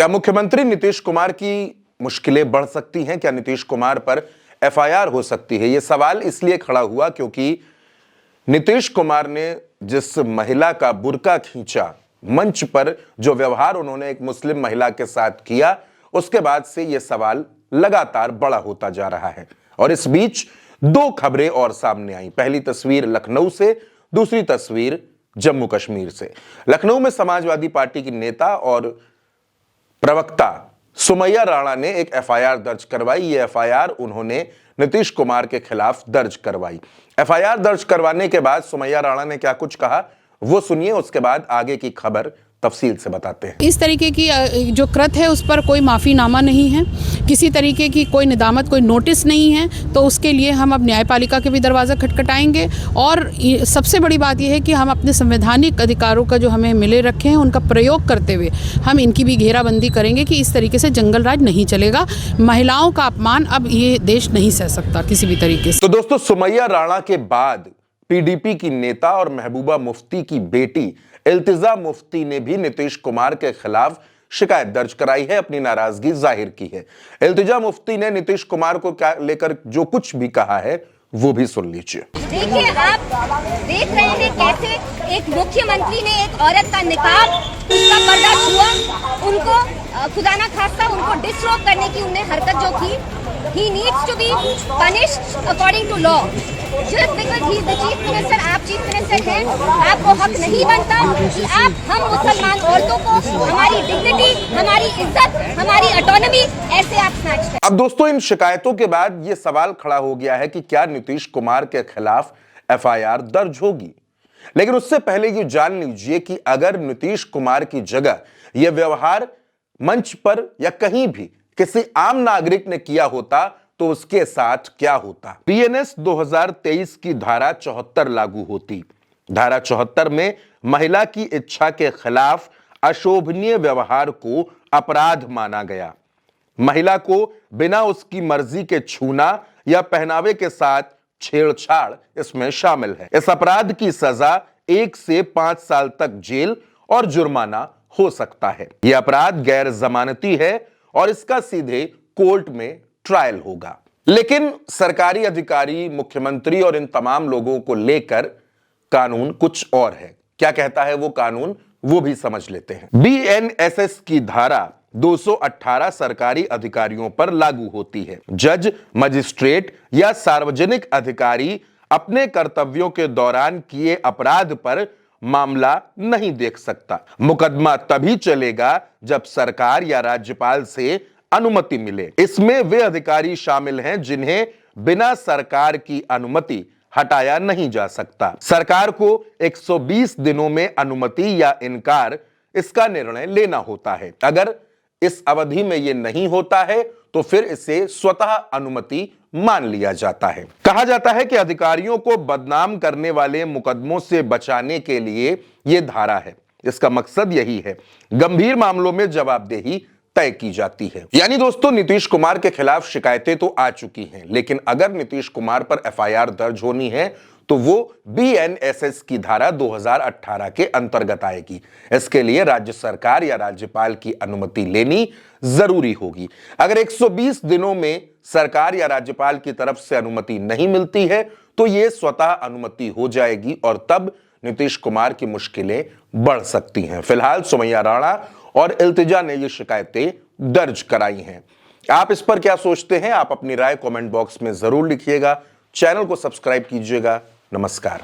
क्या मुख्यमंत्री नीतीश कुमार की मुश्किलें बढ़ सकती हैं? क्या नीतीश कुमार पर एफआईआर हो सकती है? यह सवाल इसलिए खड़ा हुआ क्योंकि नीतीश कुमार ने जिस महिला का बुर्का खींचा, मंच पर जो व्यवहार उन्होंने एक मुस्लिम महिला के साथ किया, उसके बाद से यह सवाल लगातार बड़ा होता जा रहा है। और इस बीच दो खबरें और सामने आई। पहली तस्वीर लखनऊ से, दूसरी तस्वीर जम्मू कश्मीर से। लखनऊ में समाजवादी पार्टी की नेता और प्रवक्ता सुमैया राणा ने एक एफआईआर दर्ज करवाई। ये एफआईआर उन्होंने नीतीश कुमार के खिलाफ दर्ज करवाई। एफआईआर दर्ज करवाने के बाद सुमैया राणा ने क्या कुछ कहा, वो सुनिए। उसके बाद आगे की खबर तफसील से बताते हैं। इस तरीके की जो कृत्य है उस पर कोई माफ़ीनामा नहीं है, किसी तरीके की कोई निदामत, कोई नोटिस नहीं है। तो उसके लिए हम अब न्यायपालिका के भी दरवाज़ा खटखटाएंगे। और सबसे बड़ी बात यह है कि हम अपने संवैधानिक अधिकारों का जो हमें मिले रखे हैं उनका प्रयोग करते हुए हम इनकी भी घेराबंदी करेंगे कि इस तरीके से जंगल राज नहीं चलेगा। महिलाओं का अपमान अब ये देश नहीं सह सकता किसी भी तरीके से। तो दोस्तों, सुमैया राणा के बाद पीडीपी की नेता और महबूबा मुफ्ती की बेटी इल्तिजा मुफ्ती ने भी नीतीश कुमार के खिलाफ शिकायत दर्ज कराई है, अपनी नाराजगी जाहिर की है। इल्तिजा मुफ्ती ने नीतीश कुमार को क्या लेकर जो कुछ भी कहा है वो भी सुन लीजिए। देखिए, आप देख रहे हैं कैसे एक मुख्यमंत्री ने एक औरत का निकाब, उसका पर्दा छुआ, उनको खुदा ना खास्ता उनको डिस्टर्ब करने की उन्हें हरकत जो की। He needs to be punished according to law. Just because he is the chief minister, आप चीफ मिनिस्टर हैं, आपको हक नहीं बनता कि आप हम मुसलमान औरतों को हमारी डिग्निटी, हमारी इज्जत, हमारी ऑटोनॉमी ऐसे आप स्नैच करें। अब दोस्तों, इन शिकायतों के बाद यह सवाल खड़ा हो गया है कि क्या नीतीश कुमार के खिलाफ एफआईआर दर्ज होगी। लेकिन उससे पहले ये जान लीजिए कि अगर नीतीश कुमार की जगह यह व्यवहार मंच पर या कहीं भी किसी आम नागरिक ने किया होता तो उसके साथ क्या होता। पीएनएस 2023 की धारा 74 लागू होती। धारा 74 में महिला की इच्छा के खिलाफ अशोभनीय व्यवहार को अपराध माना गया। महिला को बिना उसकी मर्जी के छूना या पहनावे के साथ छेड़छाड़ इसमें शामिल है। इस अपराध की सजा 1 से 5 साल तक जेल और जुर्माना हो सकता है। यह अपराध गैर जमानती है और इसका सीधे कोर्ट में ट्रायल होगा। लेकिन सरकारी अधिकारी, मुख्यमंत्री और इन तमाम लोगों को लेकर कानून कुछ और है। क्या कहता है वो कानून, वो भी समझ लेते हैं। बीएनएसएस की धारा 218 सरकारी अधिकारियों पर लागू होती है। जज, मजिस्ट्रेट या सार्वजनिक अधिकारी अपने कर्तव्यों के दौरान किए अपराध पर मामला नहीं देख सकता। मुकदमा तभी चलेगा जब सरकार या राज्यपाल से अनुमति मिले। इसमें वे अधिकारी शामिल हैं जिन्हें बिना सरकार की अनुमति हटाया नहीं जा सकता। सरकार को 120 दिनों में अनुमति या इनकार इसका निर्णय लेना होता है। अगर इस अवधि में यह नहीं होता है तो फिर इसे स्वतः अनुमति मान लिया जाता है। कहा जाता है कि अधिकारियों को बदनाम करने वाले मुकदमों से बचाने के लिए यह धारा है। इसका मकसद यही है, गंभीर मामलों में जवाबदेही तय की जाती है। यानी दोस्तों, नीतीश कुमार के खिलाफ शिकायतें तो आ चुकी हैं, लेकिन अगर नीतीश कुमार पर एफआईआर दर्ज होनी है तो वो बीएनएसएस की धारा 2018 के अंतर्गत आएगी। इसके लिए राज्य सरकार या राज्यपाल की अनुमति लेनी जरूरी होगी। अगर 120 दिनों में सरकार या राज्यपाल की तरफ से अनुमति नहीं मिलती है तो यह स्वतः अनुमति हो जाएगी और तब नीतीश कुमार की मुश्किलें बढ़ सकती हैं। फिलहाल सुमैया राणा और इल्तिजा ने ये शिकायतें दर्ज कराई हैं। आप इस पर क्या सोचते हैं? आप अपनी राय कमेंट बॉक्स में जरूर लिखिएगा। चैनल को सब्सक्राइब कीजिएगा। नमस्कार।